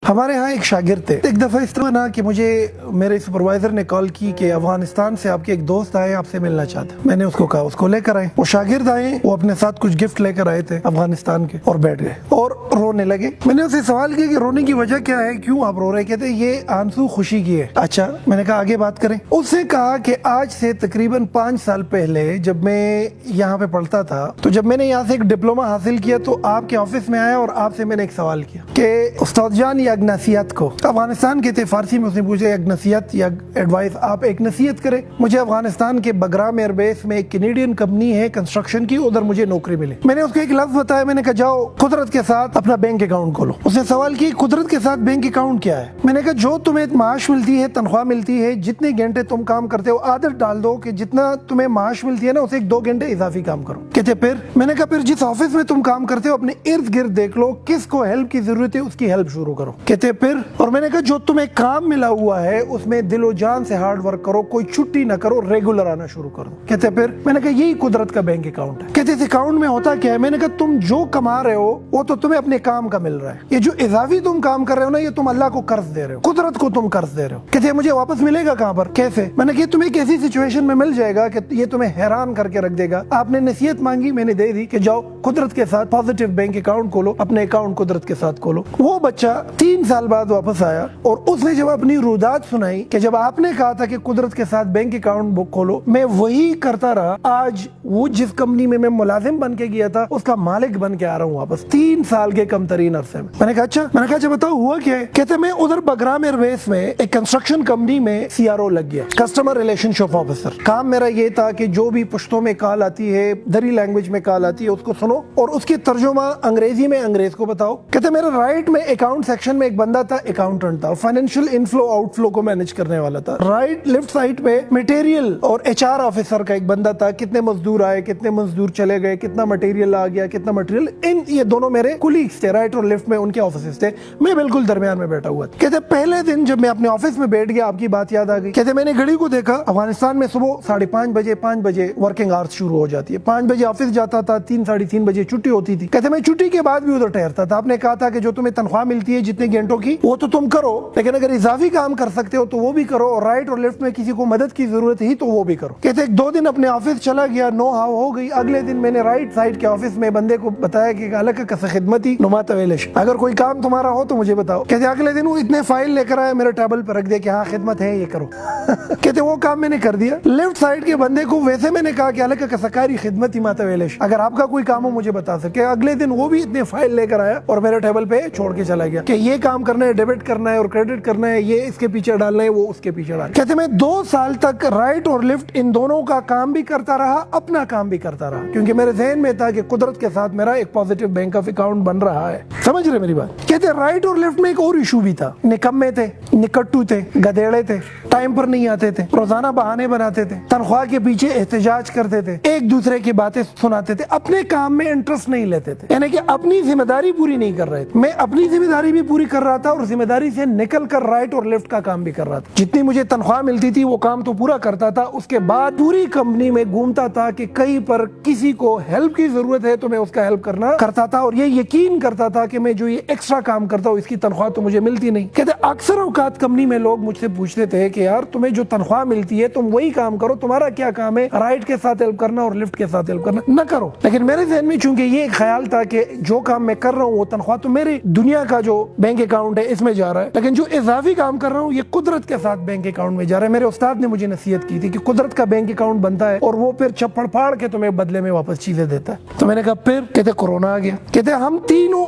ہمارے ہاں ایک شاگرد تھے. ایک دفعہ اس طرح نا کہ مجھے میرے سپروائزر نے کال کی کہ افغانستان سے آپ کے ایک دوست آئے آپ سے ملنا چاہتے ہیں. میں نے اس کو کہا اس کو لے کر آئے. وہ شاگرد آئے, وہ اپنے ساتھ کچھ گفٹ لے کر آئے تھے افغانستان کے, اور بیٹھ گئے اور رونے لگے. میں نے اسے سوال کیا کہ رونے کی وجہ کیا ہے, کیوں آپ رو رہے؟ کہتے یہ آنسو خوشی کی ہے. اچھا, میں نے کہا آگے بات کریں. اس نے کہا کہ آج سے تقریباً 5 سال پہلے جب میں یہاں پہ پڑھتا تھا, تو جب میں نے یہاں سے ایک ڈپلوما حاصل کیا تو آپ کے آفس میں آیا اور آپ سے میں نے ایک سوال کیا کہ استاد جان یہ اگنسیت کو افغانستان کے تھے, فارسی میں اس نے پوچھا اگنسیت یا ایڈوائس, آپ ایک نصیحت کریں, مجھے افغانستان کے بگرام ایئر بیس میں ایک کینیڈین کمپنی ہے کنسٹرکشن کی, ادھر مجھے نوکری ملی. میں نے اس کو ایک لفظ بتایا, میں نے کہا جاؤ قدرت کے ساتھ اپنا بینک اکاؤنٹ کھولو. اس نے سوال کی قدرت کے ساتھ بینک اکاؤنٹ کیا ہے؟ میں نے کہا جو تمہیں معاش ملتی ہے, تنخواہ ملتی ہے, جتنے گھنٹے تم کام کرتے ہو عادت ڈال دو کہ جتنا تمہیں معاش ملتی ہے نا اسے 1-2 گھنٹے اضافی کام کرو. کہتے پھر؟ میں نے کہا پھر جس آفس میں تم کام کرتے ہو اپنے ارد گرد دیکھ لو کس کو ہیلپ کی ضرورت ہے, اس کی ہیلپ شروع کرو. کہتے پھر؟ اور میں نے کہا جو تمہیں کام ملا ہوا ہے اس میں دل و جان سے ہارڈ ورک کرو, کوئی چھٹی نہ کرو, ریگولر آنا شروع کرو. کہتے پھر؟ میں نے کہا یہی قدرت کا بینک اکاؤنٹ ہے. کہتے اس اکاؤنٹ میں ہوتا کیا ہے؟ میں نے کہا تم جو کما رہے ہو وہ تو تمہیں اپنے کام کا مل رہا ہے, یہ جو اضافی تم کام کر رہے ہو نا یہ تم اللہ کو قرض دے رہے ہو, قدرت کو تم قرض دے رہے ہو. کہتے مجھے واپس ملے گا کہاں پر, کیسے؟ میں نے کہا تمہیں ایک ایسی سچویشن میں مل جائے گا کہ یہ تمہیں حیران کر کے رکھ دے گا. آپ نے نصیحت مانگی, میں نے دے دی کہ جاؤ قدرت کے ساتھ پازیٹیو بینک اکاؤنٹ کھولو, اپنے اکاؤنٹ قدرت کے ساتھ کھولو. وہ بچہ 3 سال بعد واپس آیا اور اس نے جب اپنی رودات سنائی کہ جب آپ نے کہا تھا کہ قدرت کے ساتھ بینک اکاؤنٹ بک کھولو, میں وہی کرتا رہا. آج وہ جس کمپنی میں ملازم بن کے گیا تھا اس کا مالک بن کے آ رہا ہوں واپس 3 سال کے کم ترین عرصے میں. میں نے کہا اچھا, میں نے کہا اچھا بتاؤ ہوا کیا ہے؟ کہتے میں ادھر بگرام ایئر بیس میں ایک کنسٹرکشن کمپنی میں CRO لگ گیا, کسٹمر ریلیشن شپ آفیسر. کام میرا یہ تھا کہ جو بھی پشتوں میں کال آتی ہے, دری لینگویج میں کال آتی ہے, اس کو سنو اور اس کی ترجمہ انگریزی میں انگریز کو بتاؤ. کہتے میرا رائٹ میں اکاؤنٹ سیکشن میں ایک بندہ تھا, اکاؤنٹنٹ تھا, فائنینشیل انفلو آؤٹ فلو کو مینج کرنے والا تھا. رائٹ لیفٹ سائڈ پہ مٹیریل اور HR آفیسر کا ایک بندہ تھا, کتنے مزدور آئے, کتنے مزدور چلے گئے, کتنا مٹیریل آ گیا, کتنا مٹیریل, یہ دونوں میرے کولیگز تھے, رائٹ اور لیفٹ میں ان کے آفیسز تھے, میں بالکل درمیان میں بیٹھا ہوا تھا. کہتے پہلے دن جب میں اپنے آفس میں بیٹھ گیا آپ کی بات یاد آ گئی. کہتے میں نے گھڑی کو دیکھا, افغانستان میں صبح 5:30 بجے ورکنگ آورس شروع ہو جاتی ہے, 5 بجے آفس جاتا تھا, 3-3:30 بجے چھٹی ہوتی تھی. کہتے میں چھٹی کے بعد بھی ادھر ٹھہرتا تھا. آپ نے کہا تھا کہ جو تمہیں تنخواہ ملتی ہے جتنے گھنٹوں کی وہ تو تم کرو, لیکن اگر اضافی کام کر سکتے ہو تو وہ بھی کرو, اور رائٹ اور لیفٹ میں کسی کو مدد کی ضرورت ہی تو وہ بھی کرو. کہتے 2 دن اپنے آفس چلا گیا, نو ہاو ہو گئی. اگلے دن میں نے رائٹ سائڈ کے آفس میں بندے کو بتایا کہ الگ کس خدمتی نما طویلش, اگر کوئی کام تمہارا ہو تو مجھے بتاؤ. کہتے اگلے دن وہ اتنے فائل لے کر آیا, میرے ٹیبل پر رکھ دیا کہ ہاں خدمت ہے یہ کرو. کہتے وہ کام میں نے کر دیا. لیفٹ سائڈ کے بندے کو ویسے میں نے کہا کہ الگ کسکاری خدمتی ما طویلش, اگر آپ کا کوئی کام ہو مجھے بتا سکے. اگلے دن وہ بھی اتنے فائل لے کر آیا اور میرے ٹیبل پہ چھوڑ کے چلا گیا کہ یہ کام کرنا ہے, ڈیبٹ کرنا ہے اور کریڈٹ کرنا ہے, یہ اس کے پیچھے ڈالنا ہے, وہ اس کے پیچھے ڈالنا. کہتے میں 2 سال تک رائٹ اور لیفٹ ان دونوں کا کام بھی کرتا رہا, اپنا کام بھی کرتا رہا, کیونکہ میرے ذہن میں تھا کہ قدرت کے ساتھ میرا ایک پازیٹیو بینک آف اکاؤنٹ بن رہا ہے. سمجھ رہے میری بات؟ کہتے رائٹ اور لیفٹ میں ایک اور ایشو بھی تھا, نکمے تھے, نکٹو تھے, گدیڑے تھے, ٹائم پر نہیں آتے تھے, روزانہ بہانے بناتے تھے, تنخواہ کے پیچھے احتجاج کرتے تھے, ایک دوسرے کی باتیں سناتے تھے, اپنے کام میں انٹرسٹ نہیں لیتے تھے, یعنی کہ اپنی ذمہ داری پوری نہیں کر رہے تھے. میں اپنی ذمہ داری بھی پوری کر رہا تھا اور ذمہ داری سے نکل کر رائٹ اور لیفٹ کا کام بھی کر رہا تھا. جتنی مجھے تنخواہ ملتی تھی وہ کام تو پورا کرتا تھا, اس کے بعد پوری کمپنی میں گھومتا تھا کہ کہیں پر کسی کو ہیلپ کی ضرورت ہے تو میں اس کا ہیلپ کرنا کرتا تھا, اور یہ یقین کرتا تھا کہ میں جو یہ ایکسٹرا کام کرتا ہوں اس کی تنخواہ تو مجھے ملتی نہیں. کہتے اکثر اوقات کمپنی میں لوگ مجھ سے پوچھتے تھے کہ یار تمہیں جو تنخواہ ملتی ہے تم وہی کام کرو, تمہارا کیا کام ہے رائٹ کے ساتھ ہیلپ کرنا اور لیفٹ کے ساتھ ہیلپ کرنا, نہ کرو. لیکن میرے ذہن میں چونکہ یہ ایک خیال تھا کہ جو کام میں کر رہا ہوں وہ تنخواہ تو میری دنیا کا جو بینک اکاؤنٹ ہے اس میں جا رہا ہے, لیکن جو اضافی کام کر رہا ہوں یہ قدرت کے ساتھ بینک اکاؤنٹ میں جا رہا ہے. میرے استاد نے مجھے نصیحت کی تھی کہ قدرت کا بینک اکاؤنٹ بنتا ہے اور وہ پھر چپڑ پھاڑ کے تمہیں بدلے میں واپس چیزیں دیتا ہے. تو میں نے کہا پھر؟ کہتے کورونا آ گیا. کہتے ہم تینوں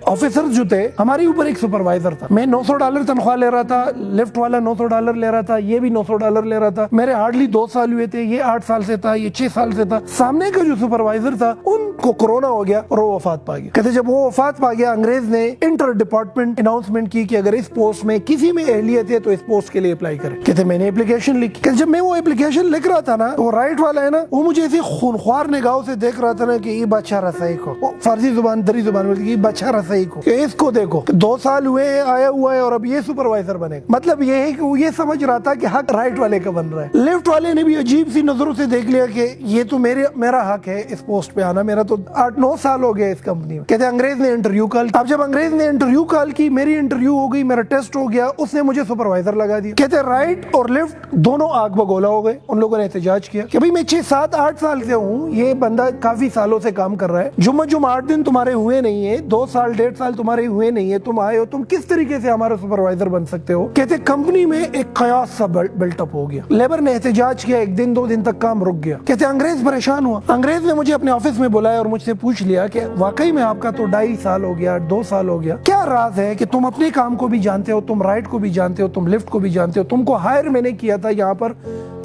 آفیسر جو تھے, ہمارے اوپر ایک سپروائزر تھا, میں $900 تنخواہ لے رہا تھا, لیفٹ والا $900 لے رہا تھا, یہ بھی $900 لے رہا تھا. میرے ہارڈلی 2 سال ہوئے تھے, یہ 8 سال سے تھا, یہ 6 سال سے تھا. سامنے کا جو سپروائزر تھا ان کو کورونا ہو گیا اور وہ وفات پا گیا. کہتے جب وہ وفات پا گیا انگریز نے انٹر ڈپارٹمنٹ اناؤنسمنٹ کی کہ اگر اس پوسٹ میں کسی میں اہلیت ہے تو اس پوسٹ کے لیے اپلائی کرے. کہتے میں نے اپلیکیشن لکھی. کہ جب میں وہ اپلیکیشن لکھ رہا تھا نا, وہ رائٹ والا ہے نا, وہ مجھے ایسی خونخوار نگاہوں سے دیکھ رہا تھا نا کہ یہ بادشاہ رسائی کو, فارسی زبان دری زبان میں یہ بادشاہ اچھا رسائی کو کہ اس کو دیکھو 2 سال ہوئے ہیں آیا ہوا ہے اور اب یہ سپروائزر بنے گا. مطلب یہ ہے کہ وہ یہ سمجھ رہا تھا کہ حق رائٹ والے کا بن رہا ہے. لیفٹ والے نے بھی عجیب سی نظروں سے دیکھ لیا کہ یہ تو میرا حق ہے اس پوسٹ پہ آنا, میرا تو 8-9 سال ہو گیا اس کمپنی میں. کہتے انگریز نے انٹرویو کال. اب جب انگریز نے انٹرویو کال کی, میری انٹرویو ہو گئی, میرا ٹیسٹ ہو گیا, اس نے مجھے سپروائزر لگا دیا. کہتے رائٹ اور لیفٹ دونوں آگ بگولا ہو گئے. ان لوگوں نے احتجاج کیا کہ بھئی میں 6-7-8 سال سے ہوں, یہ بندہ کافی سالوں سے کام کر رہا ہے, جمعہ 8 دن تمہارے ہوئے نہیں ہے, 2 سال 1.5 سال تمہارے ہوئے نہیں ہے, تم آئے ہو, تم کس طریقے سے ہمارا سپروائزر بن سکتے ہو. کہتے کمپنی میں ایک قیاس سا بلٹ اپ ہو گیا. لیبر نے احتجاج کیا, 1 دن 2 دن تک کام رک گیا. کہتے انگریز پریشان ہوا. انگریز نے مجھے اپنے آفس میں بلایا اور مجھ سے پوچھ لیا کہ واقعی میں آپ کا تو 2.5 سال ہو گیا, 2 سال ہو گیا, کیا راز ہے کہ تم اپنے کام کو بھی جانتے ہو, تم رائٹ کو بھی جانتے ہو, تم لیفٹ کو بھی جانتے ہو, تم کو ہائر میں نے کیا تھا یہاں پر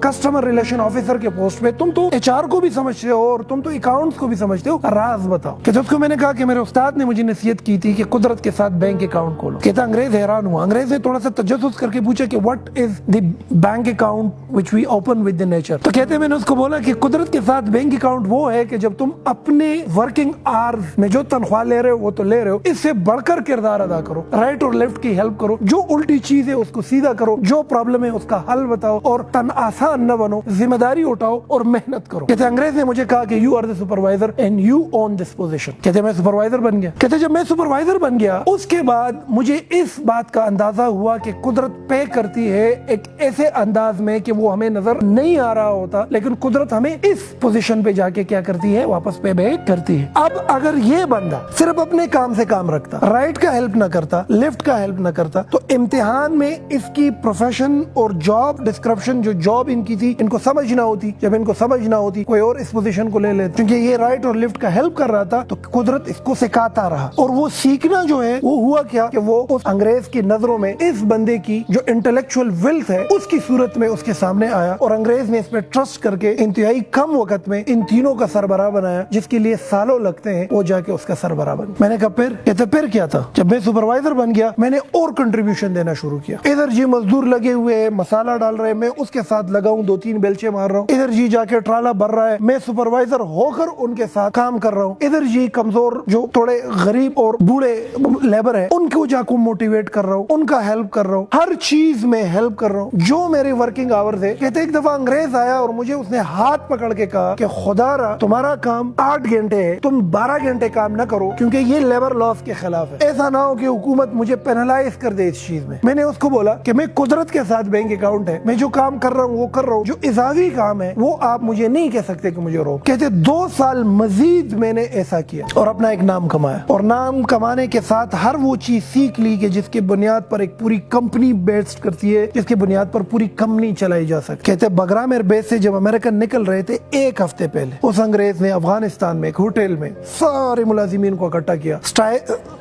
کسٹمر ریلیشن آفیسر کے پوسٹ پہ, تم تو ایچ آر کو بھی سمجھتے ہو اور تم تو اکاؤنٹس کو بھی سمجھتے ہو, راز بتاؤ. کہ اس کو میں نے کہا کہ میرے استاد نے مجھے نصیحت کی تھی کہ قدرت کے ساتھ بینک اکاؤنٹ کھولو. کہتا انگریز حیران ہوا. انگریز نے تھوڑا سا تجسس کر کے پوچھا کہ what is the bank account which we open with the nature. تو کہتے میں نے اس کو بولا کہ قدرت کے ساتھ بینک اکاؤنٹ وہ ہے کہ جب تم اپنے ورکنگ آورز میں جو تنخواہ لے رہے ہو وہ تو لے رہے ہو, اس سے بڑھ کر کردار ادا کرو, رائٹ اور لیفٹ کی ہیلپ کرو, جو الٹی چیز ہے اس کو سیدھا کرو, جو پرابلم ہے اس کا حل بتاؤ اور تن آسان نہ بنو, ذمہ داری اٹھاؤ اور محنت کرو. کہتے انگریز نے مجھے کہا کہ you are the supervisor and you own this position. کہتے میں سپروائزر بن گیا. کہتے جب میں سپروائزر بن گیا اس کے بعد مجھے اس بات کا اندازہ ہوا کہ قدرت پے کرتی ہے ایک ایسے انداز میں کہ وہ ہمیں نظر نہیں آ رہا ہوتا, لیکن قدرت ہمیں اس پوزیشن پہ جا کے کیا کرتی ہے, واپس پے بیک کرتی ہے. اب اگر یہ بندہ صرف اپنے کام سے کام رکھتا, رائٹ کا ہیلپ نہ کرتا, لیفٹ کا ہیلپ نہ کرتا, تو امتحان میں اس کی پروفیشن اور جاب ڈسکرپشن, جو جاب ان کی تھی, ان کو سمجھ نہ ہوتی. جب ان کو سمجھ نہ ہوتی کوئی اور اس پوزیشن کو لے لیتا, کیونکہ یہ رائٹ اور لیفٹ کا ہیلپ کر رہا تھا تو قدرت اس کو سکھاتا رہا. اور وہ سیکھنا جو ہے وہ ہوا کیا کہ وہ اس انگریز کی نظروں میں اس بندے کی جو انٹلیکچوئل ویلتھ ہے اس کی صورت میں اس کے سامنے آیا, اور انگریز نے اس پہ ٹرسٹ کر کے انتہائی کم وقت میں ان تینوں کا سربراہ بنایا, جس کے لیے سالوں لگتے ہیں, وہ جا کے اس کا سربراہ بن. میں نے کہا پھر کیا تھا. جب میں سپروائزر بن گیا میں نے اور کنٹریبیوشن دینا شروع کیا. ادھر جی مزدور لگے ہوئے ہیں, مسالہ ڈال رہے ہیں, میں اس کے ساتھ لگا ہوں, 2-3 بیلچے مار رہا ہوں. ادھر جی جا کے ٹرالا بھر رہا ہے, میں سپروائزر ہو کر ان کے ساتھ کام کر رہا ہوں. ادھر جی کمزور جو تھوڑے غریب اور بوڑھے لیبر ہے ان کو جا کو موٹیویٹ کر رہا ہوں, ان کا ہیلپ کر رہا ہوں, ہر چیز میں ہیلپ کر رہا ہوں جو میرے ورکنگ آورز ہے. کہتے ایک دفعہ انگریز آیا اور مجھے اس نے ہاتھ پکڑ کے کہا کہ خدا را تمہارا کام 8 گھنٹے ہے, تم 12 گھنٹے کام نہ کرو کیونکہ یہ لیبر لاس کے خلاف ہے. ایسا نہ ہو کہ حکومت مجھے پینلائز کر دے اس چیز میں. میں نے اس کو بولا کہ میں قدرت کے ساتھ بینک اکاؤنٹ ہے, میں جو کام کر رہا ہوں وہ کر رہا ہوں, جو اضافی کام ہے وہ آپ مجھے نہیں کہہ سکتے کہ مجھے روک. کہتے 2 سال مزید میں نے ایسا کیا اور اپنا ایک نام کمایا, اور نام کمانے کے ساتھ ہر وہ چیز سیکھ لی کہ جس کے بنیاد پر ایک پوری کمپنی بیسڈ کرتی ہے, جس کے بنیاد پر پوری کمپنی چلائی جا سکتی. کہتے بگرامیر بیس سے جب امریکن نکل رہے تھے 1 ہفتے پہلے اس انگریز نے افغانستان میں ایک ہوٹل میں سارے ملازمین کو اکٹھا کیا,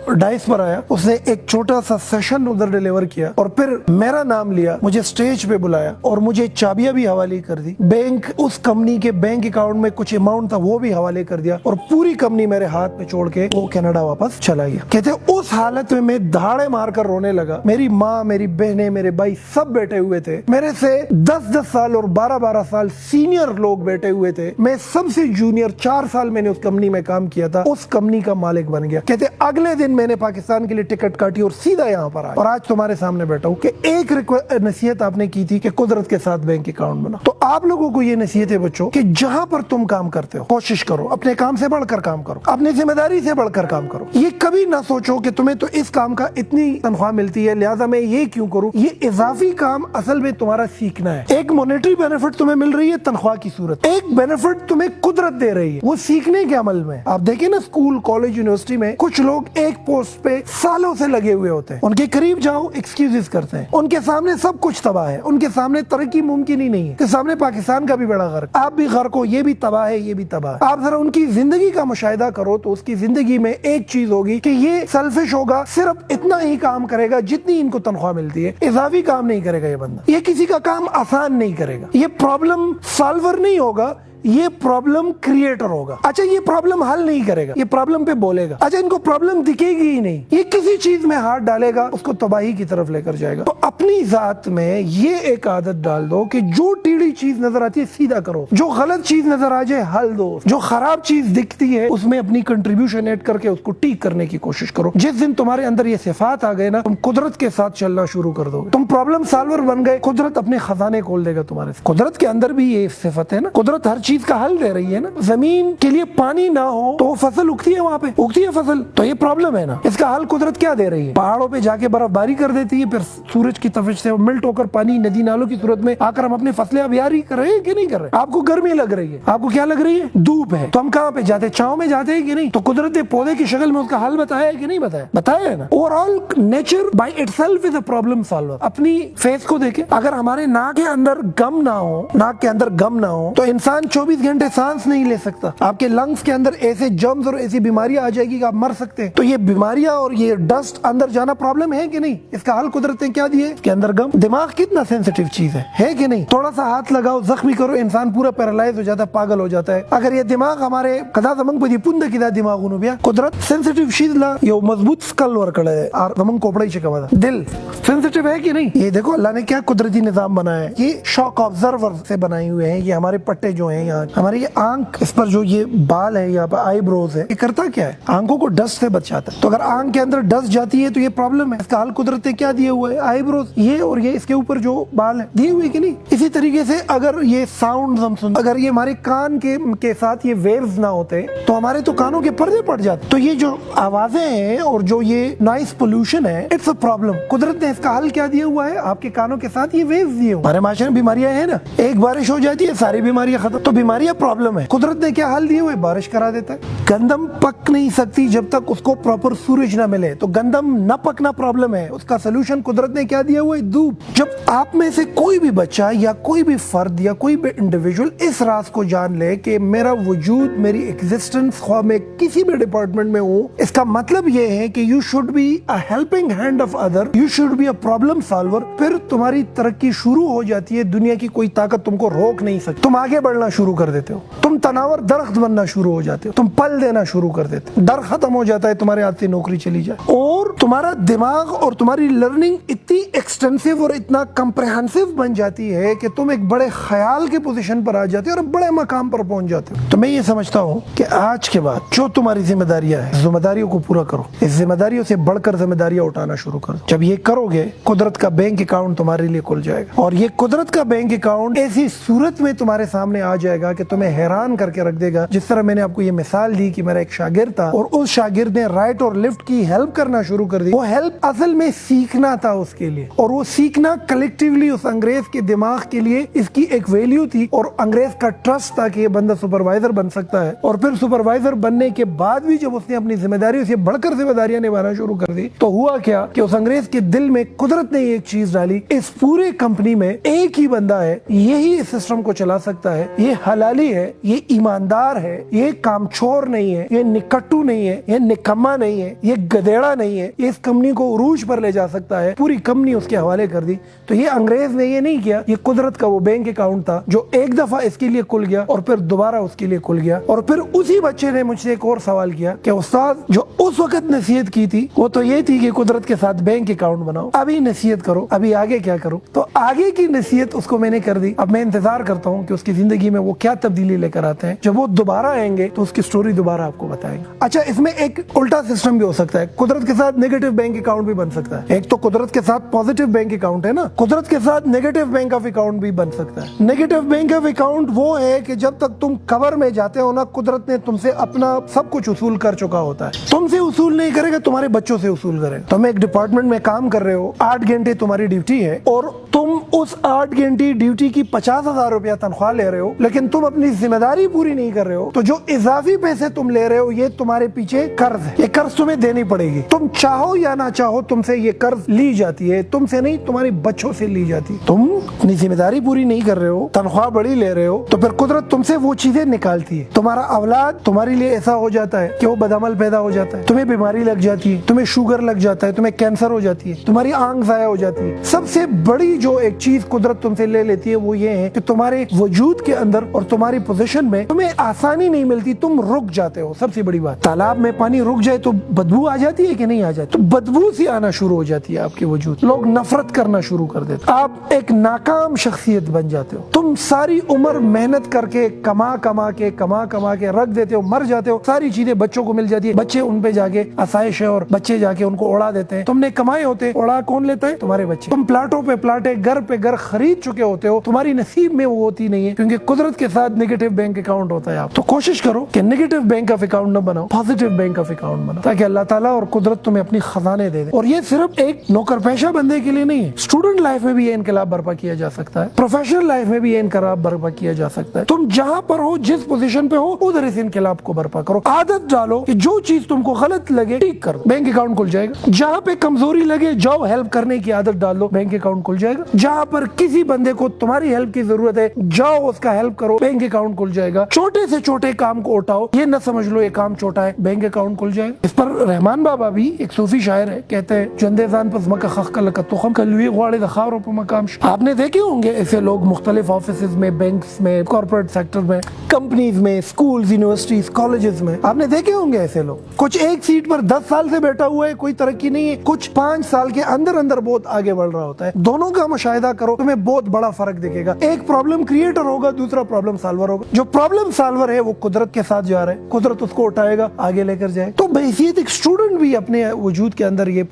ڈائس پر آیا, اس نے ایک چھوٹا سا سیشن ادھر ڈیلیور کیا اور پھر میرا نام لیا, مجھے سٹیج پہ بلایا اور مجھے چابیاں بھی حوالے کر دی. بینک, اس کمپنی کے بینک اکاؤنٹ میں کچھ اماؤنٹ تھا وہ بھی حوالے کر دیا, اور پوری کمپنی میرے ہاتھ میں چھوڑ کے وہ کینیڈا واپس چلا گیا. کہتے اس حالت میں دھاڑے مار کر رونے لگا. میری ماں, میری بہنیں, میرے بھائی سب بیٹھے ہوئے تھے. میرے سے 10-10 سال اور 12-12 سال سینئر لوگ بیٹھے ہوئے تھے. میں سب سے جونیئر, 4 سال میں نے اس کمپنی میں کام کیا تھا, اس کمپنی کا مالک بن گیا. کہتے اگلے دن میں نے پاکستان کے لیے ٹکٹ کاٹی اور سیدھا یہاں پر آیا, اور آج تمہارے سامنے بیٹھا ہوں کہ ایک نصیحت آپ نے کی تھی کہ قدرت کے ساتھ بینک اکاؤنٹ بنا. تو آپ لوگوں کو یہ نصیحت ہے بچوں کہ جہاں پر تم کام کرتے ہو کوشش کرو اپنے کام سے بڑھ کر کام کرو, اپنی ذمہ داری سے بڑھ کر کام کرو. یہ کبھی نہ سوچو کہ تمہیں تو اس کام کا اتنی تنخواہ ملتی ہے لہذا میں یہ کیوں کروں. یہ اضافی کام اصل میں تمہارا سیکھنا ہے. ایک مانیٹری بینیفٹ تمہیں مل رہی ہے تنخواہ کی صورت, ایک بینیفٹ تمہیں قدرت دے رہی ہے وہ سیکھنے کے عمل میں. آپ دیکھیں نا اسکول, کالج, یونیورسٹی میں کچھ لوگ ایک پوسٹ پہ سالوں سے لگے ہوئے ہوتے ہیں, ان کے قریب جاؤ ایکسکیوزز کرتے ہیں, ان کے سامنے سب کچھ تباہ ہے, ان کے سامنے ترقی ممکن ہی نہیں ہے, کہ سامنے پاکستان کا بھی بڑا غرق, آپ بھی غرق ہو, یہ بھی تباہ ہے, یہ بھی تباہ ہے. آپ ذرا ان کی زندگی کا مشاہدہ کرو تو اس کی زندگی میں ایک چیز ہوگی کہ یہ سیلفش ہوگا, صرف اتنا ہی کام کرے گا جتنی ان کو تنخواہ ملتی ہے, اضافی کام نہیں کرے گا یہ بندہ, یہ کسی کا کام آسان نہیں کرے گا, یہ پرابلم سالور نہیں ہوگا, یہ پرابلم کریٹر ہوگا. اچھا یہ پرابلم حل نہیں کرے گا, یہ پرابلم پہ بولے گا. اچھا ان کو پرابلم دکھے گی ہی نہیں, یہ کسی چیز میں ہاتھ ڈالے گا اس کو تباہی کی طرف لے کر جائے گا. تو اپنی ذات میں یہ ایک عادت ڈال دو کہ جو ٹیڑھی چیز نظر آتی ہے سیدھا کرو, جو غلط چیز نظر آ جائے حل دو, جو خراب چیز دکھتی ہے اس میں اپنی کنٹریبیوشن ایڈ کر کے اس کو ٹھیک کرنے کی کوشش کرو. جس دن تمہارے اندر یہ صفات آ گئے نا, تم قدرت کے ساتھ چلنا شروع کر دو. تم پرابلم سالور بن گئے, قدرت اپنے خزانے کھول دے گا تمہارے. قدرت کے اندر بھی یہ صفت ہے نا, قدرت ہر چیز کا حل دے رہی ہے نا. زمین کے لیے پانی نہ ہو تو فصل اگتی ہے, وہاں پہ اگتی ہے فصل, تو یہ پرابلم ہے نا. اس کا حل قدرت کیا دے رہی ہے؟ پہاڑوں پہ جا کے برف باری کر دیتی ہے, پھر سورج کی تفش سے ملٹ ہو کر پانی ندی نالوں کی صورت میں آ کر ہم اپنے فصلیں ابیاری کر رہے ہیں کہ نہیں کر رہے؟ آپ کو گرمی لگ رہی ہے, آپ کو کیا لگ رہی ہے؟ دھوپ ہے, تو ہم کہاں پہ جاتے ہیں؟ چھاؤں میں جاتے ہیں کہ نہیں؟ تو قدرت نے پودے کی شکل میں اس کا حل بتایا ہے کہ نہیں بتایا؟ بتایا ہے نا. Over all nature by it self is a problem solver. اپنی فیس کو دیکھیں, اگر ہمارے ناک کے اندر گم نہ ہو, ناک کے اندر گم نہ ہو تو انسان 24 گھنٹے سانس نہیں لے سکتا. آپ کے لنگس کے اندر ایسے جرمز اور ایسی بیماریاں آ جائے گی کہ آپ مر سکتے ہیں. تو یہ بیماریاں اور یہ ڈسٹ اندر جانا پرابلم ہے کہ نہیں؟ اس کا حل قدرت نے کیا دیا ہے؟ اس کے اندر گم. دماغ کتنا سینسیٹیو چیز ہے کہ نہیں؟ تھوڑا سا ہاتھ لگاؤ, زخمی کرو, انسان پورا پیرالائز ہو جاتا ہے, پاگل ہو جاتا ہے. اگر یہ دماغ ہمارے قدا زمنگ پہ پند کدا دماغ انو بیا قدرت سینسیٹیو چیز لا یہ مضبوط سکل ورکڑ ہے اور زمنگ کوپڑائی چکا دا دل سینسیٹیو ہے کہ نہیں؟ یہ دیکھو اللہ نے کیا قدرتی نظام بنایا ہے. یہ شاک آبزرور سے بنائے ہوئے ہیں. یہ ہمارے پٹے جو ہیں یہاں, ہماری یہ آنکھ, اس پر جو یہ بال ہے یہاں پہ آئی بروز ہے, یہ کرتا کیا ہے؟ آنکھوں کو ڈسٹ سے بچاتا ہے. تو اگر آنکھ کے اندر ڈسٹ جاتی ہے تو یہ پرابلم ہے. اس کا حل قدرت نے کیا دیا ہوا ہے؟ آئی بروز, یہ اور یہ اس کے اوپر جو بال ہیں دیے ہوئے کہ نہیں. اسی طریقے سے اگر یہ ساؤنڈ ہم سن, اگر یہ ہمارے کان کے ساتھ یہ ویوز نہ ہوتے تو ہمارے تو کانوں کے پردے پڑ جاتے. تو یہ جو آوازیں ہیں اور جو یہ نوائز پولوشن ہے, اٹس اے پرابلم. قدرت نے اس کا حل کیا دیا ہوا ہے؟ آپ کے کانوں کے ساتھ یہ ویوز دیے ہوئے. ہمارے معاشرے میں بیماریاں ہیں نا, ایک بارش ہو جاتی ہے ساری بیماریاں ختم. تو بیماریاں پرابلم ہے. قدرت نے کیا حل دیے ہوئے؟ بارش کرا دیتا ہے. گندم پک نہیں سکتی جب تک اس کو پراپر سورج نہ ملے, تو گندم نہ پکنا پرابلم ہے. اس کا سلوشن قدرت نے کیا دیا ہوا ہے؟ دھوپ. جب آپ میں سے کوئی بھی بچہ یا کوئی بھی فرد یا کوئی بھی انڈیویجول اس راز کو جان لے کہ میرا وجود, میری ایگزسٹنس, خواہ میں کسی بھی ڈپارٹمنٹ میں ہوں, اس کا مطلب یہ ہے کہ you should be a helping hand of other, you should be a problem solver. پھر تمہاری ترقی شروع ہو جاتی ہے. دنیا کی کوئی طاقت تم کو روک نہیں سکتی. تم آگے بڑھنا شروع کر دیتے ہو, تم تناور درخت بننا شروع ہو جاتے ہو, تم پل دینا شروع کر دیتے ہو. ڈر ختم ہو جاتا ہے, تمہارے ہاتھ سے نوکری چلی جائے. اور تمہارا دماغ اور تمہاری لرننگ اتنی ایکسٹینسو اور اتنا کمپریہنسو بن جاتی ہے کہ تم ایک بڑے خیال کے پوزیشن پر آ جاتے ہو اور بڑے مقام پر پہنچ جاتے ہو. تو میں یہ سمجھتا ہوں کہ آج کے بعد جو تمہاری ذمہ داریاں ہیں, ذمہ داریوں کو پورا کرو. اس ذمہ داریوں سے بڑھ کر ذمہ داریاں اٹھانا شروع کرو. جب یہ کرو گے, قدرت کا بینک اکاؤنٹ تمہارے لیے کھل جائے گا. اور یہ قدرت کا بینک اکاؤنٹ ایسی صورت میں تمہارے سامنے آ جائے گا کہ تمہیں حیران کر کے رکھ دے گا. جس طرح میں نے آپ کو یہ مثال دی کہ میرا ایک شاگرد تھا اور اس شاگرد نے رائٹ اور لیفٹ کی ہیلپ کرنا شروع کر دی. وہ ہیلپ اصل میں سیکھنا تھا اس کے لیے, اور وہ سیکھنا کلیکٹیولی اس انگریز کے دماغ کے لیے اس کی ایک ویلیو تھی, اور انگریز کا ٹرسٹ تھا کہ یہ بندہ سپروائزر بن سکتا ہے. اور پھر سپروائزر بننے کے بعد بھی جب اس نے اپنی ذمہ داریوں سے بڑھ کر ذمہ داریاں نبھانا شروع کر دی تو ہوا کیا کہ اس انگریز کے دل میں قدرت نے ایک چیز ڈالی, اس پورے کمپنی میں ایک ہی بندہ ہے, یہی اس سسٹم کو چلا سکتا ہے, یہ حلالی ہے, یہ ایماندار ہے, یہ کامچور نہیں ہے, یہ نکٹو نہیں ہے, یہ نکما نہیں ہے, یہ گدیڑا نہیں ہے, یہ اس کمپنی کو عروج پر لے جا سکتا ہے. پوری کمپنی اس کے حوالے کر دی. تو یہ انگریز نے یہ نہیں کیا, یہ قدرت کا وہ بینک اکاؤنٹ تھا جو ایک دفعہ اس کے لیے کھل گیا اور پھر دوبارہ اس کے لیے کھل گیا. اور پھر اسی بچے نے مجھ سے ایک اور سوال کیا کہ استاد جو اس وقت نصیحت کی تھی وہ تو یہ تھی کہ قدرت کے ساتھ بینک اکاؤنٹ بناؤ, ابھی نصیحت کرو, ابھی آگے کیا کرو. تو آگے کی نصیحت اس کو میں نے کر دی. اب میں انتظار کرتا ہوں کہ اس کی زندگی میں وہ کیا تبدیلی لے کر آتے ہیں. جب وہ دوبارہ آئیں گے تو اس کی سٹوری دوبارہ آپ کو بتائیں گے. اچھا, اس میں ایک الٹا سسٹم بھی ہو سکتا ہے. قدرت کے ساتھ نیگیٹو بینک اکاؤنٹ بھی بن سکتا ہے. ایک تو قدرت کے ساتھ پازیٹیو بینک اکاؤنٹ ہے نا, قدرت کے ساتھ نیگیٹو بینک آف اکاؤنٹ بھی بن سکتا ہے. نیگیٹو بینک آف اکاؤنٹ وہ ہے کہ جب تک تم قبر میں جاتے ہو نا, قدرت نے تم سے اپنا سب کچھ اصول کر چکا ہوتا ہے. تم سے اصول نہیں کرے گا, تمہارے بچوں سے اصول کرے گا. تم ایک ڈپارٹمنٹ میں کام کر رہے ہو, 8 گھنٹے تمہاری ڈیوٹی ہے, اور تم اس 8 گھنٹے ڈیوٹی کی 50,000 روپیہ تنخواہ لے رہے ہو, لیکن تم اپنی ذمہ داری پوری نہیں کر رہے ہو. تو جو اضافی پیسے تم لے رہے ہو یہ تمہارے پیچھے قرض ہے, یہ قرض تمہیں دینی پڑے گی. تم چاہو یا نہ چاہو تم سے یہ قرض لی جاتی ہے. جاتی ہے تم سے نہیں، تمہاری بچوں سے لی جاتی ہے. تم اپنی ذمہ داری پوری نہیں کر رہے ہو، تنخواہ بڑی لے رہے ہو، تو پھر قدرت تم سے وہ چیزیں نکالتی ہے. تمہارا اولاد تمہارے لیے ایسا ہو جاتا ہے کہ وہ بدعمل پیدا ہو جاتا ہے، تمہیں بیماری لگ جاتی ہے، تمہیں شوگر لگ جاتا ہے، تمہیں کینسر ہو جاتی ہے، تمہاری آنکھ ضائع ہو جاتی ہے. سب سے بڑی جو ایک چیز قدرت تم سے لے لیتی ہے وہ یہ ہے کہ تمہارے وجود کے اندر اور تمہاری پوزیشن میں تمہیں آسانی نہیں ملتی، تم رک جاتے ہو. سب سے بڑی بات، تالاب میں پانی رک جائے تو بدبو آ جاتی ہے کہ نہیں آ جاتی؟ تو بدبو سی آنا شروع ہو جاتی ہے آپ کے وجود، لوگ نفرت کرنا شروع کر دیتے، آپ ایک ناکام شخصیت بن جاتے ہو. تم ساری عمر محنت کر کے کما کما کے رکھ دیتے ہو، مر جاتے ہو، ساری چیزیں بچوں کو مل جاتی ہے، بچے ان پہ جا کے آسائش ہے اور بچے جا کے ان کو اڑا دیتے ہیں. تم نے کمائے ہوتے، اڑا کون لیتا ہے؟ تمہارے بچے. تم پلاٹوں پہ پلاٹے، گھر پہ گھر خرید چکے ہوتے ہو، تمہاری نصیب میں وہ ہوتی نہیں ہے، کیونکہ قدرت کے ساتھ نیگیٹو بینک اکاؤنٹ ہوتا ہے. آپ تو کوشش کرو کہ نیگیٹو بینک آف اکاؤنٹ نہ بناؤ، پازیٹیو بینک آف اکاؤنٹ بناؤ، تاکہ اللہ تعالیٰ اور قدرت تمہیں اپنی خزانے دے دے. اور یہ صرف ایک نوکر پیشہ بندے کے لیے نہیں ہے، اسٹوڈنٹ لائف میں بھی یہ انقلاب برپا کیا جا سکتا ہے، پروفیشنل لائف میں بھی یہ انقلاب برپا کیا جا سکتا ہے. تم جہاں پر ہو، جس پوزیشن پہ ہو، ادھر اس انقلاب کو برپا کرو. عادت ڈالو کہ جو چیز تم کو غلط لگے ٹھیک کرو، بینک اکاؤنٹ کھل جائے گا. جہاں پہ کمزوری لگے جاؤ ہیلپ کرنے کی عادت ڈال دو، بینک اکاؤنٹ کھل جائے گا. جہاں پر کسی بندے کو تمہاری ہیلپ کی ضرورت ہے جاؤ اس کا ہیلپ کرو، بینک اکاؤنٹ کھل جائے گا. چھوٹے سے چھوٹے کام کو اٹھاؤ، یہ نہ سمجھ لو یہ کام چھوٹا ہے، بینک اکاؤنٹ کھل جائے گا. اس پر رحمان بابا بھی ایک صوفی شاعر ہے، کہتے ہیں جندے زان پس مکہ خخ کلک تخم کلوی غواڑے دخاور پر مقام. آپ نے دیکھے ہوں گے ایسے لوگ مختلف آفیسز میں، بینکس میں، کارپوریٹ سیکٹر میں، کمپنیز میں، سکولز، یونیورسٹیز، کالجز میں آپ نے دیکھے ہوں گے ایسے لوگ. کچھ ایک سیٹ پر 10 سال سے بیٹھا ہوا ہے، کوئی ترقی نہیں ہے، کچھ 5 سال کے اندر بہت آگے بڑھ رہا ہوتا ہے. دونوں کا مشاہدہ کرو، تمہیں بہت بڑا فرق دکھے گا. ایک پرابلم کریٹر ہوگا، دوسرا پرابلم سالور ہوگا. جو پرابلم سالور ہے وہ قدرت کے ساتھ جا رہا ہے، قدرت اس کو اٹھائے گا، آگے لے کر جائے. تو بحیثیت ایک اسٹوڈنٹ بھی اپنے وجود کے اندر یہ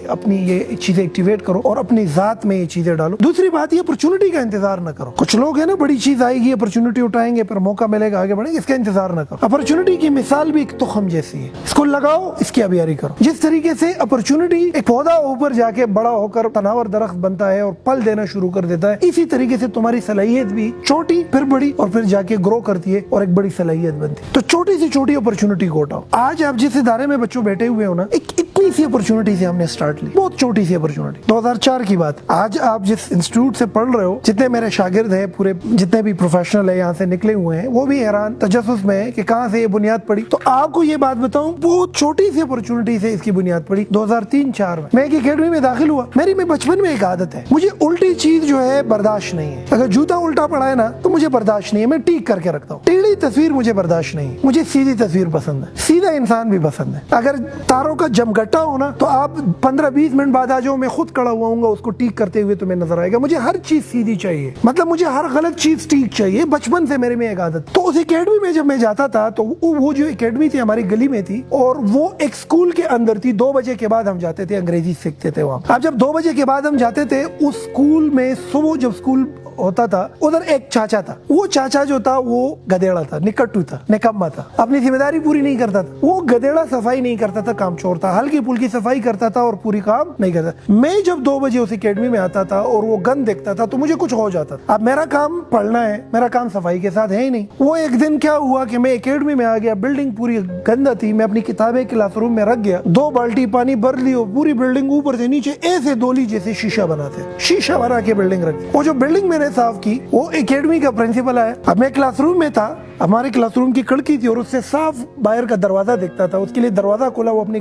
اپنی یہ چیزیں ایکٹیویٹ کرو اور اپنی ذات میں یہ چیزیں ڈالو. دوسری بات یہ اپرچونٹی کا انتظار نہ کرو. کچھ لوگ ہیں نا، بڑی چیز آئے گی اپرچونٹی اٹھائیں گے، پھر موقع ملے گا آگے بڑھیں گے، اس کا انتظار نہ کرو. اپرچونٹی کی مثال بھی ایک تخم جیسی ہے، اس کو لگاؤ، اس کی آبیاری کرو. جس طریقے سے اپرچونٹی ایک پودا اوپر جا کے بڑا ہو کر تناور درخت بنتا ہے اور پھل دینا شروع کر دیتا ہے، اسی طریقے سے تمہاری صلاحیت بھی چھوٹی پھر بڑی اور پھر جا کے گرو کرتی ہے اور ایک بڑی صلاحیت بنتی ہے. تو چھوٹی سے چھوٹی اپرچونٹی کو اٹھاؤ. آج آپ جس ادارے میں بچوں بیٹھے ہوئے ہو نا، ایک اتنی سی اپرچونٹی سے ہم نے سٹارٹ لی، بہت چھوٹی سی اپرچونٹی. 2004 کی بات. آج آپ جس انسٹیٹیوٹ سے پڑھ رہے ہو، جتنے میرے شاگرد ہیں، پورے جتنے بھی پروفیشنل ہیں یہاں سے نکلے ہوئے ہیں، وہ بھی حیران تجسس میں ہے کہ کہاں سے یہ بنیاد پڑی. تو آپ کو یہ بات بتاؤں، بہت چھوٹی سی اپرچونٹی سے اس کی بنیاد پڑی. 2003-04 میں ایک اکیڈمی میں داخل ہوا. میری میں بچپن میں ایک عادت ہے، مجھے الٹی چیز جو ہے برداشت نہیں ہے. اگر جوتا الٹا پڑا ہے نا تو مجھے برداشت نہیں ہے، میں ٹیک کر کے رکھتا ہوں. ٹیڑھی تصویر مجھے برداشت نہیں ہے، مجھے سیدھی تصویر پسند ہے. سیدھا انسان بھی پسند ہے. اگر تاروں کا جمگٹا ہونا تو آپ 15-20 منٹ بعد آ جاؤ، میں خود کھڑا ہوا ہوں گا اس کو ٹیک کرتے ہوئے تمہیں نظر آئے گا. مجھے ہر چیز سیدھی چاہیے، مطلب مجھے ہر غلط چیز ٹیک چاہیے. بچپن سے میرے میں ایک عادت. تو اس اکیڈمی میں جب میں جاتا تھا تو وہ جو اکیڈمی تھی ہماری گلی میں تھی اور وہ ایک اسکول کے اندر تھی. 2 بجے کے بعد ہم جاتے تھے، انگریزی سیکھتے تھے وہاں. اب جب 2 بجے کے بعد ہم جاتے تھے اس اسکول میں، صبح جب اسکول ہوتا تھا ادھر ایک چاچا تھا. وہ چاچا جو تھا وہ گدیڑا تھا، نکٹو تھا، نکما تھا، اپنی ذمہ داری پوری نہیں کرتا تھا. وہ گدیڑا صفائی نہیں کرتا تھا، کام چور تھا. ہلکی پھلکی صفائی کرتا تھا اور پوری کام نہیں کرتا. میں جب 2 بجے اس اکیڈمی میں آتا تھا اور وہ گند دیکھتا تھا تو مجھے کچھ ہو جاتا تھا. اب میرا کام پڑھنا ہے، میرا کام صفائی کے ساتھ ہے ہی نہیں. وہ ایک دن کیا ہوا کہ میں اکیڈمی میں آ گیا، بلڈنگ پوری گندا تھی، میں اپنی کتابیں کلاس روم میں رکھ گیا، 2 بالٹی پانی بھر لی اور پوری بلڈنگ اوپر سے نیچے ایسے دولی جیسے شیشہ بناتے، شیشہ بنا کے بلڈنگ رکھ دی. وہ جو بلڈنگ میں نے صاف کی، وہ اکیڈمی کا پرنسپل آیا. اب میں کلاس روم میں تھا، ہمارے کلاس روم کی کھڑکی تھی اور اس سے صاف باہر کا دروازہ دیکھتا تھا. اس کے لیے دروازہ کھولا، وہ اپنی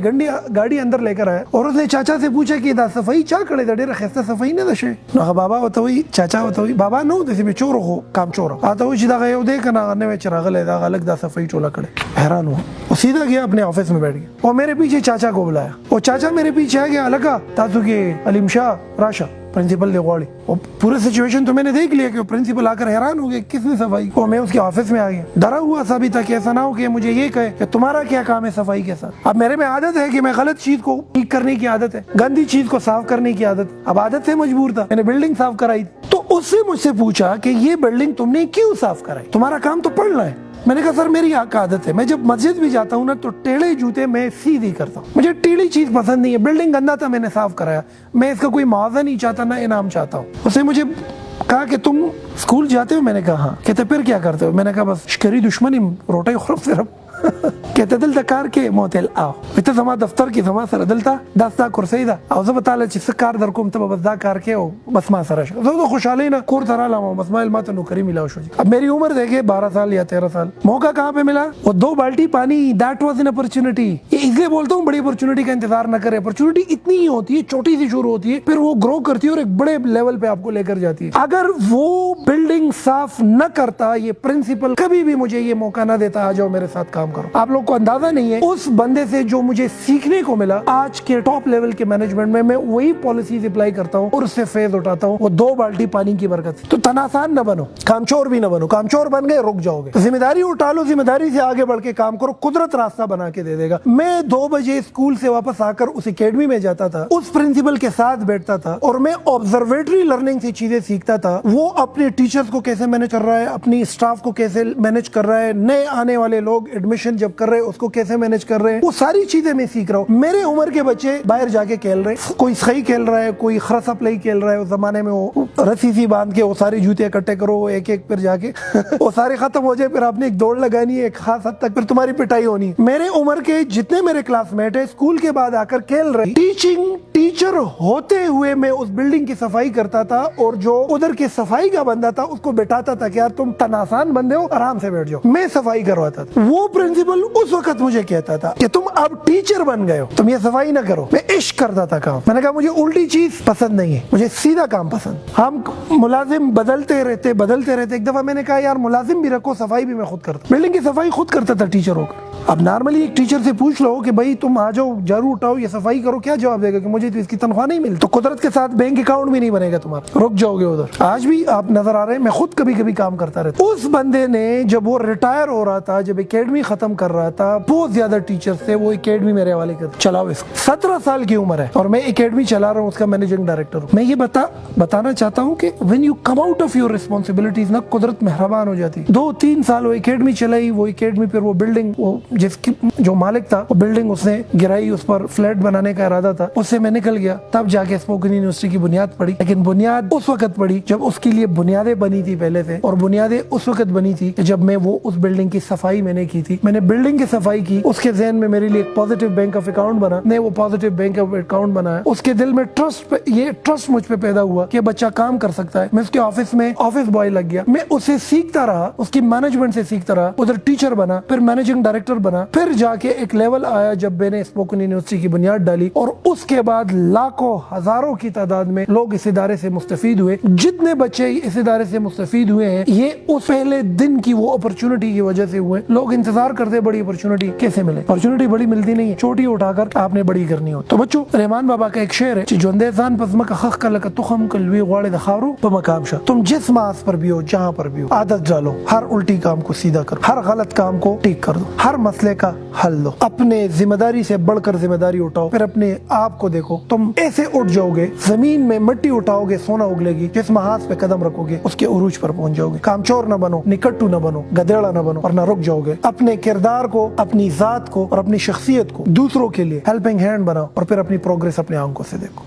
گاڑی اندر لے کر آیا اور اس نے چاچا سے پوچھا کہ دا صفائی چا کڑے دا ډیره خسته صفائی نه دشه. نو بابا وته وی چاچا وته وی بابا نو د سیمه چور هو کام چور اته وی چې دا یو دې کنه نه چراغله دا غلط دا صفائی ټولا کړه. حیران ہوا. وہ سیدھا گیا اپنے آفس میں بیٹھ گیا اور میرے پیچھے چاچا کو بلایا. وہ چاچا میرے پیچھے آ گیا، لگا تاسو کې علیم شاہ راشا پرنسپل دے غواړي. اور پورے سچویشن تو میں نے دیکھ لیا کہ پرنسپل آ کر حیران ہو گیا کس نے صفائی. اور میں اس کے آفس میں آ گیا، ڈرا ہوا سا بھی تھا کہ ایسا نہ ہو کہ مجھے یہ کہے کہ تمہارا کیا کام ہے صفائی کے ساتھ. اب میرے میں عادت ہے کہ میں غلط چیز کو ٹھیک کرنے کی عادت ہے، گندی چیز کو صاف کرنے کی عادت. اب عادت سے مجبور تھا، میں نے بلڈنگ صاف کرائی. تو اس سے مجھ سے پوچھا کہ یہ بلڈنگ تم نے کیوں صاف کرائی، تمہارا کام تو پڑھنا ہے. میں نے کہا سر میری عادت ہے، میں جب مسجد بھی جاتا ہوں نا تو ٹیڑھے جوتے میں سیدھی کرتا ہوں، مجھے ٹیڑھی چیز پسند نہیں ہے. بلڈنگ گندا تھا، میں نے صاف کرایا، میں اس کا کوئی معاوضہ نہیں چاہتا نہ انعام چاہتا ہوں. اس نے مجھے کہا کہ تم اسکول جاتے ہو؟ میں نے کہا ہاں. کہتے پھر کیا کرتے ہو؟ میں نے کہا بس شکری دشمنی روٹے خرف صرف کہتے دل کار کې موتل آو ته زما دفتر کې زما سره دلته داستا کرسي ده او زه به تعالی چې څه کار در کوم ته بس دا کار کې او بس ما سره شو زه خوشحالي نه کور ته رالم بس ما علمات نوکری ملاو شو اب میری عمر دیکھے 12 سال یا 13 سال موقع کہاں پہ ملا وہ 2 بالٹی پانی دیٹ واز این اپرچونٹی اس لیے بولتا ہوں بڑی اپرچونٹی کا انتظار نہ کرے اپرچونٹی اتنی ہی ہوتی ہے چھوٹی سی شروع ہوتی ہے پھر وہ گرو کرتی ہے اور ایک بڑے لیول پہ آپ کو لے کر جاتی ہے اگر وہ بلڈنگ صاف نہ کرتا یہ پرنسپل کبھی بھی مجھے یہ موقع نہ دیتا آ جاؤ میرے ساتھ کام کرو آپ لوگ کو اندازہ نہیں ہے اس بندے سے جو مجھے سیکھنے کو ملا آج کے ٹاپ لیول کے مینجمنٹ میں وہی پالیسیز اپلائی کرتا ہوں اور اس سے فیض اٹھاتا ہوں وہ 2 بالٹی پانی کی برکت سے تو تناسان نہ بنو کامچور بھی نہ بنو کامچور بن گئے رک جاؤ گے ذمہ داری اٹھا لو ذمہ داری سے آگے بڑھ کے کام کرو قدرت راستہ بنا کے دے دے گا میں 2 بجے اسکول سے واپس آ کر اس اکیڈمی میں جاتا تھا اس پرنسپل کے ساتھ بیٹھتا تھا اور میں آبزرویٹری لرننگ سے چیزیں سیکھتا تھا وہ اپنے ٹیچرز کو کیسے مینج کر رہا ہے اپنی اسٹاف کو کیسے مینج کر رہا ہے نئے آنے والے لوگ ایڈمیشن جب کر رہے ہیں اس کو کیسے مینج کر رہے ہیں وہ ساری چیزیں میں سیکھ رہا ہوں میرے عمر کے بچے باہر جا کے کھیل رہے کوئی صحیح کھیل رہا ہے کوئی خرسا پلائی کھیل رہا ہے اس زمانے میں وہ رسی سی باندھ کے وہ سارے جوتے اکٹھے کرو ایک ایک پھر جا کے وہ سارے ختم ہو جائے پھر آپ نے ایک دوڑ لگانی ہے ایک خاص حد تک پھر تمہاری پٹائی ہونی میرے عمر کے جتنے میرے کلاس میٹ ہیں اسکول کے بعد آ کر کھیل رہے ٹیچر ہوتے ہوئے میں اس بلڈنگ کی صفائی کرتا تھا اور جو ادھر کے صفائی کا بندہ تھا اس کو بٹھاتا تھا کہ یار تم تناسان بندے ہو آرام سے بیٹھ جاؤ میں صفائی کرواتا تھا وہ پرنسپل اس وقت مجھے کہتا تھا کہ تم اب ٹیچر بن گئے ہو تم یہ صفائی نہ کرو میں عشق کرتا تھا کام میں نے کہا مجھے الٹی چیز پسند نہیں ہے مجھے سیدھا کام پسند ہم ملازم بدلتے رہتے ایک دفعہ میں نے کہا یار ملازم بھی رکھو صفائی بھی میں خود کرتا بلڈنگ کی صفائی خود کرتا تھا ٹیچر ہو کر اب نارملی ایک ٹیچر سے پوچھ لو کہ بھائی تم آ جاؤ جھاڑو اٹھاؤ یہ صفائی کرو کیا جواب دے گا کہ مجھے تو اس کی تنخواہ نہیں ملتی تو قدرت کے ساتھ بینک اکاؤنٹ بھی نہیں بنے گا تمہارا رک جاؤ گے ادھر آج بھی آپ نظر آ رہے ہیں میں خود کبھی کبھی کام کرتا رہتا اس بندے نے جب وہ ریٹائر ہو رہا تھا جب اکیڈمی ختم کر رہا تھا بہت زیادہ ٹیچر تھے وہ اکیڈمی میرے حوالے کر چلاؤ اس 17 سال کی عمر ہے اور میں اکیڈمی چلا رہا ہوں اس کا مینیجنگ ڈائریکٹر ہوں میں یہ بتانا چاہتا ہوں کہ when you come out of your responsibilities نا قدرت مہربان ہو جاتی 2-3 سال وہ اکیڈمی چلائی وہ اکیڈمی پھر وہ بلڈنگ وہ جس کی جو مالک تھا وہ بلڈنگ اس نے گرائی اس پر فلیٹ بنانے کا ارادہ تھا اس سے میں نکل گیا تب جا کے اسپوکن یونیورسٹی کی بنیاد پڑی لیکن بنیاد اس وقت پڑی جب اس کے لیے بنیادیں بنی تھی پہلے سے اور بنیادیں اس وقت بنی تھی جب میں وہ اس بلڈنگ کی صفائی میں نے کی تھی میں نے بلڈنگ کی صفائی کی اس کے ذہن میں میرے لیے ایک پازیٹیو بینک آف اکاؤنٹ بنا میں وہ پازیٹیو بینک آف اکاؤنٹ بنایا اس کے دل میں ٹرسٹ مجھ پہ پیدا ہوا کہ بچہ کام کر سکتا ہے میں اس کے آفس میں آفس بوائے لگ گیا میں اسے سیکھتا رہا اس کی مینجمنٹ سے سیکھتا رہا ادھر ٹیچر بنا پھر مینیجنگ ڈائریکٹر بنا پھر جا کے ایک لیول آیا جب میں نے اسپوکن یونیورسٹی کی بنیاد ڈالی اور اس کے بعد لاکھوں ہزاروں کی تعداد میں لوگ اس ادارے سے مستفید ہوئے جتنے بچے اس ادارے سے مستفید ہوئے ہیں یہ اس پہلے دن کی وہ اپرچونٹی کی وجہ سے ہوئے لوگ انتظار کرتے بڑی اپرچونٹی کیسے ملے اپرچونٹی بڑی ملتی نہیں ہے چھوٹی اٹھا کر آپ نے بڑی کرنی ہو تو بچوں رحمان بابا کا ایک شعر ہے جوندے ځان پزمک خخ کلک تخم کلوی غواړي د خاورو په مقام شه تم جس ماس پر بھی ہو جہاں پر بھی ہو عادت ڈالو ہر الٹی کام کو سیدھا کرو ہر غلط کام کو ٹھیک کر دو ہر مسئلے کا حل دو اپنے ذمہ داری سے بڑھ کر ذمہ داری اٹھاؤ پھر اپنے آپ کو دیکھو تم ایسے اٹھ جاؤ گے زمین میں مٹی اٹھاؤ گے سونا اگلے گی جس محاذ پہ قدم رکھو گے اس کے عروج پر پہنچ جاؤ گے کامچور نہ بنو نکٹو نہ بنو گدیڑا نہ بنو اور نہ رک جاؤ گے اپنے کردار کو اپنی ذات کو اور اپنی شخصیت کو دوسروں کے لیے ہیلپنگ ہینڈ بناؤ اور پھر اپنی پروگریس اپنے آنکھوں سے دیکھو